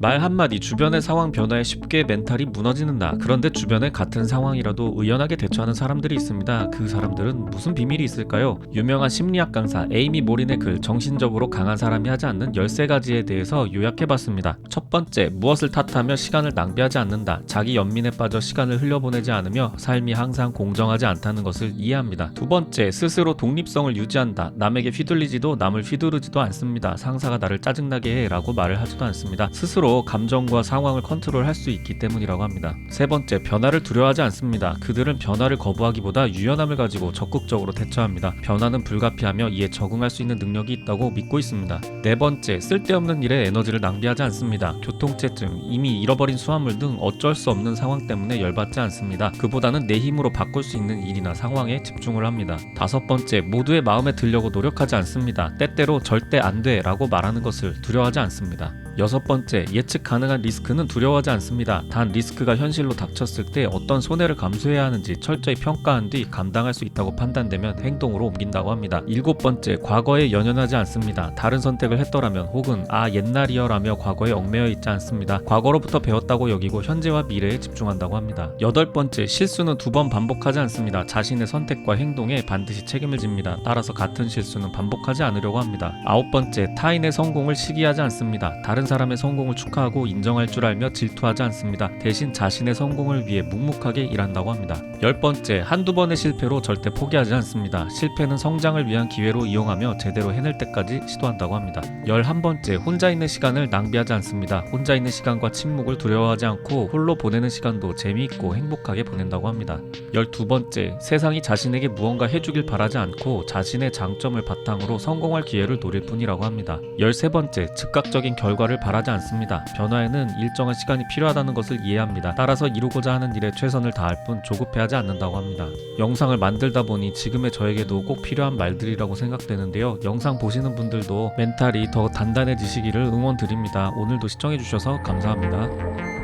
말 한마디 주변의 상황 변화에 쉽게 멘탈이 무너지는 나. 그런데 주변에 같은 상황이라도 의연하게 대처하는 사람들이 있습니다. 그 사람들은 무슨 비밀이 있을까요? 유명한 심리학 강사 에이미 모린의 글 정신적으로 강한 사람이 하지 않는 13가지에 대해서 요약해봤습니다. 첫 번째, 무엇을 탓하며 시간을 낭비하지 않는다. 자기 연민에 빠져 시간을 흘려보내지 않으며 삶이 항상 공정하지 않다는 것을 이해합니다. 두 번째, 스스로 독립성을 유지한다. 남에게 휘둘리지도 남을 휘두르지도 않습니다. 상사가 나를 짜증나게 해 라고 말을 하지도 않습니다. 스스로 감정과 상황을 컨트롤할 수 있기 때문이라고 합니다. 세 번째, 변화를 두려워하지 않습니다. 그들은 변화를 거부하기보다 유연함을 가지고 적극적으로 대처합니다. 변화는 불가피하며 이에 적응할 수 있는 능력이 있다고 믿고 있습니다. 네 번째, 쓸데없는 일에 에너지를 낭비하지 않습니다. 교통체증, 이미 잃어버린 수화물 등 어쩔 수 없는 상황 때문에 열받지 않습니다. 그보다는 내 힘으로 바꿀 수 있는 일이나 상황에 집중을 합니다. 다섯 번째, 모두의 마음에 들려고 노력하지 않습니다. 때때로 절대 안 돼 라고 말하는 것을 두려워하지 않습니다. 여섯 번째, 예측 가능한 리스크는 두려워하지 않습니다. 단 리스크가 현실로 닥쳤을 때 어떤 손해를 감수해야 하는지 철저히 평가한 뒤 감당할 수 있다고 판단되면 행동으로 옮긴다고 합니다. 일곱 번째, 과거에 연연하지 않습니다. 다른 선택을 했더라면 혹은 옛날이여 라며 과거에 얽매여 있지 않습니다. 과거로부터 배웠다고 여기고 현재와 미래에 집중한다고 합니다. 여덟 번째, 실수는 2번 반복하지 않습니다. 자신의 선택과 행동에 반드시 책임을 집니다. 따라서 같은 실수는 반복하지 않으려고 합니다. 아홉 번째, 타인의 성공을 시기하지 않습니다. 다른 사람의 성공을 축하하고 인정할 줄 알며 질투하지 않습니다. 대신 자신의 성공을 위해 묵묵하게 일한다고 합니다. 열 번째, 한두 번의 실패로 절대 포기하지 않습니다. 실패는 성장을 위한 기회로 이용하며 제대로 해낼 때까지 시도한다고 합니다. 11번째, 혼자 있는 시간을 낭비하지 않습니다. 혼자 있는 시간과 침묵을 두려워하지 않고 홀로 보내는 시간도 재미있고 행복하게 보낸다고 합니다. 12번째, 세상이 자신에게 무언가 해주길 바라지 않고 자신의 장점을 바탕으로 성공할 기회를 노릴 뿐이라고 합니다. 13번째, 즉각적인 결과를 바라지 않습니다. 변화에는 일정한 시간이 필요하다는 것을 이해합니다. 따라서 이루고자 하는 일에 최선을 다할 뿐 조급해하지 않는다고 합니다. 영상을 만들다 보니 지금의 저에게도 꼭 필요한 말들이라고 생각되는데요. 영상 보시는 분들도 멘탈이 더 단단해지시기를 응원드립니다. 오늘도 시청해주셔서 감사합니다.